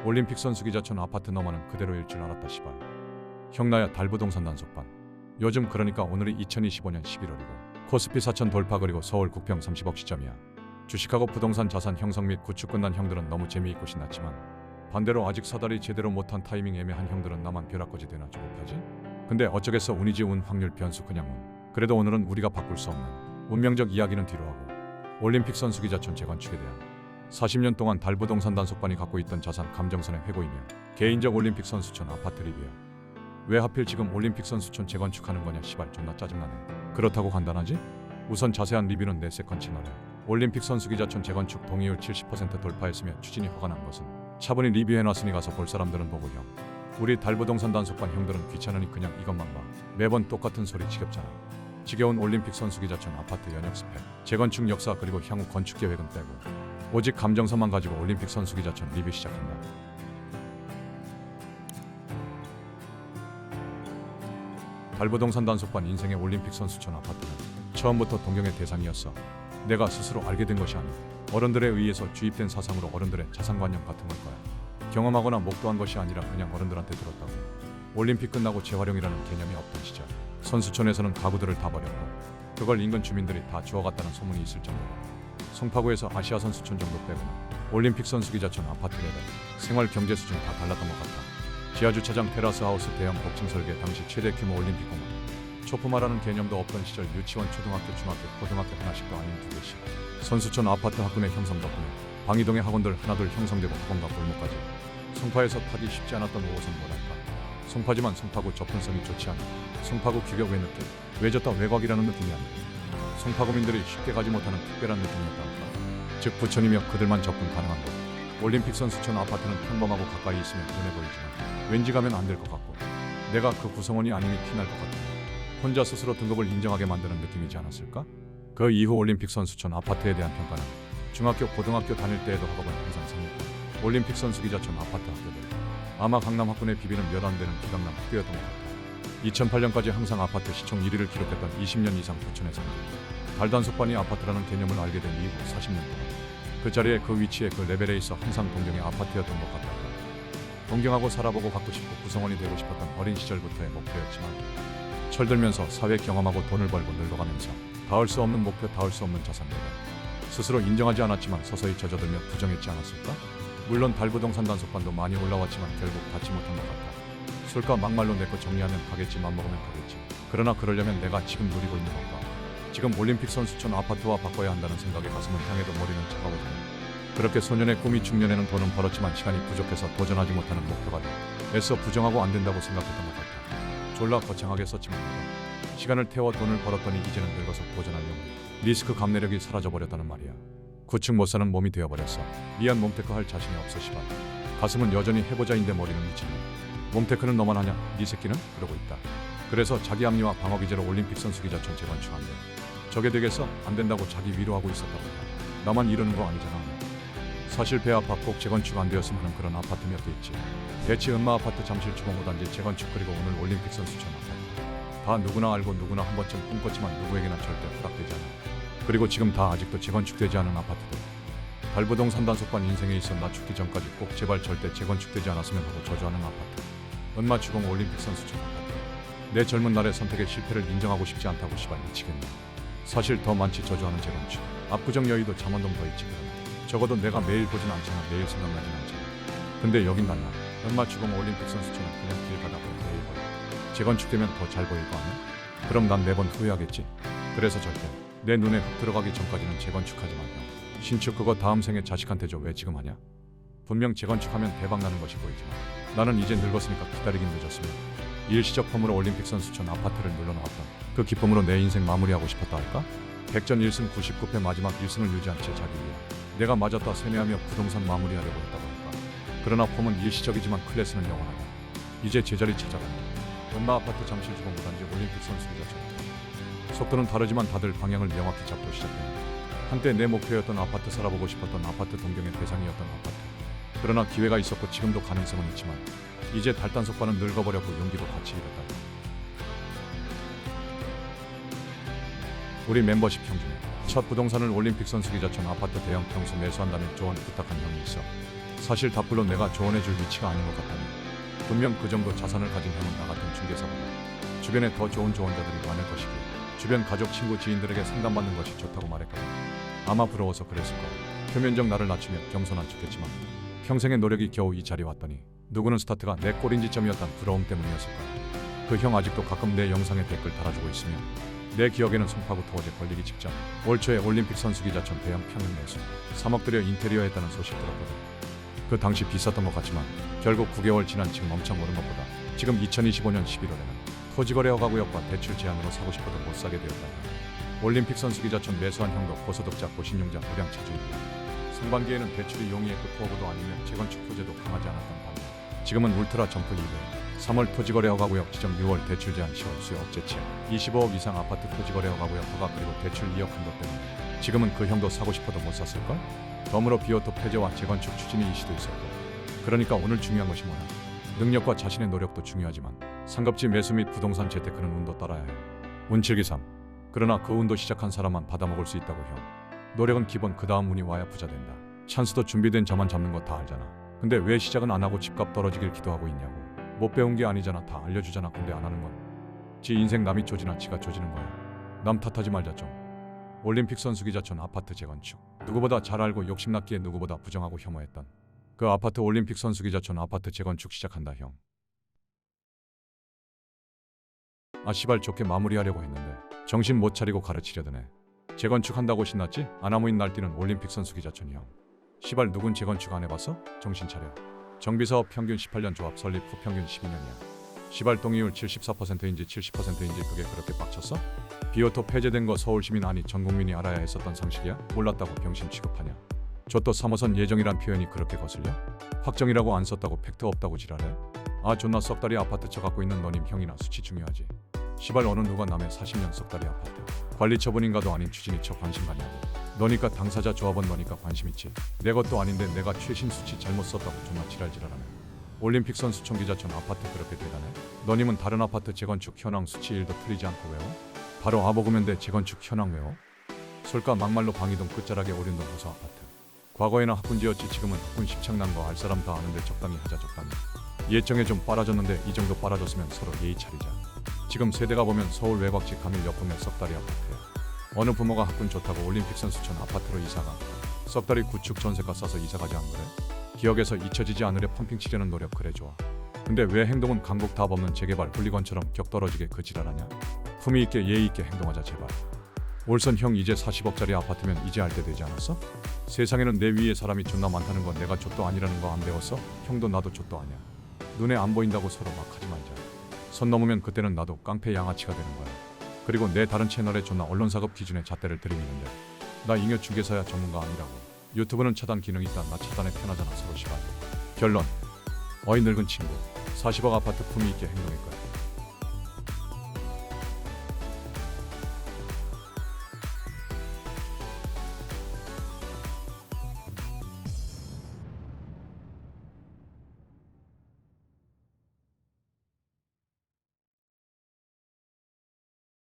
올림픽 선수기자촌 아파트 너머는 그대로일 줄 알았다 시발. 형나야 달부동산 단속반. 요즘 그러니까 오늘이 2025년 11월이고 코스피 4천 돌파 그리고 서울 국평 30억 시점이야. 주식하고 부동산 자산 형성 및 구축 끝난 형들은 너무 재미있고 신났지만 반대로 아직 사다리 제대로 못한 타이밍 애매한 형들은 나만 벼락거지 되나 조급하지? 근데 어쩌겠어. 운이지 운, 확률, 변수 그냥 운. 그래도 오늘은 우리가 바꿀 수 없는 운명적 이야기는 뒤로 하고 올림픽 선수기자촌 재건축에 대한 40년 동안 달부동산 단속반이 갖고 있던 자산 감정선의 회고이며 개인적 올림픽 선수촌 아파트 리뷰야. 왜 하필 지금 올림픽 선수촌 재건축하는 거냐 시발 존나 짜증나네. 그렇다고 간단하지? 우선 자세한 리뷰는 내 세컨 채널에 올림픽 선수기자촌 재건축 동의율 70% 돌파했으며 추진이 허가 난 것은 차분히 리뷰해놨으니 가서 볼 사람들은 보고 형. 우리 달부동산 단속반 형들은 귀찮으니 그냥 이것만 봐. 매번 똑같은 소리 지겹잖아. 지겨운 올림픽 선수기자촌 아파트 연역 스펙, 재건축 역사 그리고 향후 건축 계획은 빼고 오직 감정선만 가지고 올림픽 선수기자촌 리뷰 시작한다. 달부동산 단속반 인생의 올림픽 선수촌 아파트는 처음부터 동경의 대상이었어. 내가 스스로 알게 된 것이 아니고 어른들에 의해서 주입된 사상으로 어른들의 자산관념 같은 걸 거야. 경험하거나 목도한 것이 아니라 그냥 어른들한테 들었다고. 올림픽 끝나고 재활용이라는 개념이 없던 시절 선수촌에서는 가구들을 다 버렸고 그걸 인근 주민들이 다 주워갔다는 소문이 있을 정도로 송파구에서 아시아 선수촌 정도 빼고는 올림픽 선수기자촌 아파트 레벨, 생활 경제 수준 다 달랐던 것 같다. 지하주차장, 테라스하우스, 대형 복층 설계, 당시 최대 규모 올림픽 공원, 초품화라는 개념도 없던 시절 유치원, 초등학교, 중학교, 고등학교 하나씩도 아닌 두 개씩 선수촌 아파트 학군의 형성 덕분에 방이동의 학원들 하나둘 형성되고 학원과 골목까지 송파에서 타기 쉽지 않았던 5호선 뭐랄까. 송파지만 송파구 접근성이 좋지 않아 송파구 규격 외 느낌, 외졌다 외곽이라는 느낌이 아니고 송파구민들이 쉽게 가지 못하는 특별한 느낌이었다 할까. 즉 부천이며 그들만 접근 가능한 곳. 올림픽 선수촌 아파트는 평범하고 가까이 있으면 눈에 보이지만 왠지 가면 안 될 것 같고 내가 그 구성원이 아님이 티날 것 같아. 혼자 스스로 등급을 인정하게 만드는 느낌이지 않았을까? 그 이후 올림픽 선수촌 아파트에 대한 평가는 중학교, 고등학교 다닐 때에도 학업은 항상 상위권. 올림픽 선수기자촌 아파트 학교들. 아마 강남 학군의 비비는 몇 안 되는 기강남 학교였던 것 같다. 2008년까지 항상 아파트 시총 1위를 기록했던 20년 이상 부천의 상주. 달단속반이 아파트라는 개념을 알게 된 이후 40년 동안 그 자리에 그 위치에 그 레벨에 있어 항상 동경의 아파트였던 것 같다. 동경하고 살아보고 갖고 싶고 구성원이 되고 싶었던 어린 시절부터의 목표였지만 철들면서 사회 경험하고 돈을 벌고 늙어가면서 닿을 수 없는 목표, 닿을 수 없는 자산 레벨. 스스로 인정하지 않았지만 서서히 젖어들며 부정했지 않았을까? 물론 달부동산 단속반도 많이 올라왔지만 결국 닿지 못한 것 같다. 술값 막말로 내 거 정리하면 가겠지, 맘먹으면 가겠지. 그러나 그러려면 내가 지금 누리고 있는 것과 지금 올림픽 선수촌 아파트와 바꿔야 한다는 생각에 가슴은 향해도 머리는 차가워지네. 그렇게 소년의 꿈이 중년에는 돈은 벌었지만 시간이 부족해서 도전하지 못하는 목표가 돼 애써 부정하고 안 된다고 생각했던 것 같다. 졸라 거창하게 썼지만 내가 시간을 태워 돈을 벌었더니 이제는 늙어서 도전할 용기, 리스크 감내력이 사라져버렸다는 말이야. 구축 못사는 몸이 되어버렸어. 미안 몸테크 할 자신이 없어 시발. 가슴은 여전히 해보자인데 머리는 미치네. 몸테크는 너만 하냐? 네 새끼는? 그러고 있다. 그래서 자기 합리화 방어 기제로 올림픽 선수기자촌 재건축한대. 저게 되겠어? 안 된다고 자기 위로하고 있었다고 해. 나만 이러는 거 아니잖아. 사실 배 아파 꼭 재건축 안 되었으면 하는 그런 아파트 몇 개 있지. 대치 은마 아파트, 잠실 주공 5단지 재건축 그리고 오늘 올림픽 선수촌 아파트. 다 누구나 알고 누구나 한 번쯤 꿈꿨지만 누구에게나 절대 허락되지 않아. 그리고 지금 다 아직도 재건축되지 않은 아파트들. 달부동산 단속반 인생에 있어 나 죽기 전까지 꼭 제발 절대 재건축되지 않았으면 하고 저주하는 아파트. 은마 주공 올림픽 선수촌 아파트. 내 젊은 날의 선택의 실패를 인정하고 싶지 않다고 시발 미치겠네. 사실 더 많지 저주하는 재건축. 압구정 여의도 잠원동 더 있지 그러나. 적어도 내가 매일 보진 않잖아. 매일 생각나진 않잖아. 근데 여긴 달라. 은마 주공 올림픽 선수촌은 그냥 길 가다 보면 매일 보여. 재건축되면 더 잘 보일 거 아니야? 그럼 난 매번 후회하겠지? 그래서 절대 내 눈에 흙 들어가기 전까지는 재건축하지 말자. 신축 그거 다음 생에 자식한테 줘. 왜 지금 하냐? 분명 재건축하면 대박 나는 것이 보이지만 나는 이제 늙었으니까 기다리긴 늦었으면 일시적 펌으로 올림픽 선수촌 아파트를 눌러놓았던 그 기쁨으로 내 인생 마무리하고 싶었다 할까? 백전 1승 99패 마지막 1승을 유지한 채 자기 위해 내가 맞았다 세뇌하며 부동산 마무리하려고 했다고 할까? 그러나 폼은 일시적이지만 클래스는 영원하다. 이제 제자리 찾아간다. 은마 아파트 잠실 주공 5단지 올림픽 선수기자촌. 속도는 다르지만 다들 방향을 명확히 잡고 시작된다. 한때 내 목표였던 아파트, 살아보고 싶었던 아파트, 동경의 대상이었던 아파트. 그러나 기회가 있었고 지금도 가능성은 있지만 이제 달단속반은 늙어버렸고 용기도 같이 잃었다. 우리 멤버십 형 중에 첫 부동산을 올림픽 선수기자촌 아파트 대형 평수 매수한다면 조언 부탁한 형이 있어. 사실 답글로 내가 조언해줄 위치가 아닌 것 같다니. 분명 그 정도 자산을 가진 형은 나 같은 중개사보다 주변에 더 좋은 조언자들이 많을 것이기에 주변 가족, 친구, 지인들에게 상담받는 것이 좋다고 말했거든. 아마 부러워서 그랬을 거야. 표면적 나를 낮추며 겸손한 척했지만 평생의 노력이 겨우 이 자리에 왔더니 누구는 스타트가 내 꼴인지점이었단 부러움 때문이었을 거야. 그 형 아직도 가끔 내 영상에 댓글 달아주고 있으며 내 기억에는 송파구터 어제 걸리기 직전 올 초에 올림픽 선수기자촌 대형 평형 매수 3억 들여 인테리어 했다는 소식 들었거든. 그 당시 비쌌던 것 같지만 결국 9개월 지난 지금 엄청 오른 것보다 지금 2025년 11월에는 토지거래 허가구역과 대출 제한으로 사고 싶어도 못 사게 되었다. 올림픽 선수기자촌 매수한 형도 고소득자 고신용자 고량 차주이고 상반기에는 대출이 용이했고 투어구도 아니면 재건축 소재도 강하지 않았던 반면 지금은 울트라 점프 이후에 3월 토지거래 허가구역 지정 6월 대출 제한 10월 수요 업체채 25억 이상 아파트 토지거래 허가구역 허가 그리고 대출 2억 한도 때문에 지금은 그 형도 사고 싶어도 못 샀을걸? 덤으로 비오토 폐쇄와 재건축 추진이 이슈도 있었고 그러니까 오늘 중요한 것이 뭐야? 능력과 자신의 노력도 중요하지만 상급지 매수 및 부동산 재테크는 운도 따라야 해. 운칠기삼. 그러나 그 운도 시작한 사람만 받아먹을 수 있다고 형. 노력은 기본 그 다음 운이 와야 부자 된다. 찬스도 준비된 자만 잡는 거 다 알잖아. 근데 왜 시작은 안 하고 집값 떨어지길 기도하고 있냐고. 못 배운 게 아니잖아. 다 알려주잖아. 근데 안 하는 건 지 인생 남이 조지나 지가 조지는 거야. 남 탓하지 말자 좀. 올림픽 선수기자촌 아파트 재건축. 누구보다 잘 알고 욕심났기에 누구보다 부정하고 혐오했던 그 아파트 올림픽 선수기자촌 아파트 재건축 시작한다 형. 아 씨발 좋게 마무리하려고 했는데 정신 못 차리고 가르치려드네. 재건축한다고 신났지? 아나무인 날뛰는 올림픽 선수기자촌이 형. 씨발 누군 재건축 안 해봤어? 정신 차려. 정비사업 평균 18년 조합 설립 후 평균 12년이야. 시발 동의율 74%인지 70%인지 그게 그렇게 빡쳤어? 비오토 폐쇄된 거 서울시민 아니 전국민이 알아야 했었던 상식이야? 몰랐다고 병신 취급하냐? 저또 3호선 예정이란 표현이 그렇게 거슬려? 확정이라고 안 썼다고 팩트 없다고 지랄해? 아 존나 썩다리 아파트 쳐갖고 있는 너님 형이나 수치 중요하지. 시발 어느 누가 남의 40년 썩다리 아파트 관리 처분인가도 아닌 추진이 쳐 관심 가냐고. 너니까 당사자 조합원 너니까 관심 있지. 내 것도 아닌데 내가 최신 수치 잘못 썼다고 존나 지랄하네. 올림픽 선수촌 기자촌 아파트 그렇게 대단해? 너님은 다른 아파트 재건축 현황 수치 1도 틀리지 않고 외워? 바로 아보구면대 재건축 현황 외워? 솔까 막말로 방이동 끝자락에 오륜동 호소 아파트. 과거에는 학군지였지 지금은 학군 십창난 거 알 사람 다 아는데 적당히 하자 적당히. 예정에 좀 빨아졌는데 이 정도 빨아졌으면 서로 예의 차리자. 지금 세대가 보면 서울 외곽지 가밀 옆동네 썩다리 아파트야. 어느 부모가 학군 좋다고 올림픽 선수촌 아파트로 이사가 썩다리 구축 전세가 싸서 이사가지 안 그래? 기억에서 잊혀지지 않으려 펌핑 치려는 노력 그래 좋아. 근데 왜 행동은 강국 답 없는 재개발 훌리건처럼 격 떨어지게 그 지랄하냐? 품위 있게 예의 있게 행동하자 제발. 올선 형 이제 40억짜리 아파트면 이제 알 때 되지 않았어? 세상에는 내 위에 사람이 존나 많다는 건 내가 족도 아니라는 거 안 배웠어? 형도 나도 족도 아니야. 눈에 안 보인다고 서로 막 하지 말자. 선 넘으면 그때는 나도 깡패 양아치가 되는 거야. 그리고 내 다른 채널에 존나 언론사급 기준의 잣대를 들이미는데 나 잉여 중개사야 전문가 아니라고. 유튜브는 차단 기능이 있다. 나 차단에 편하잖아 서로 시간. 결론. 어이 늙은 친구 40억 아파트 품위 있게 행동할 거야.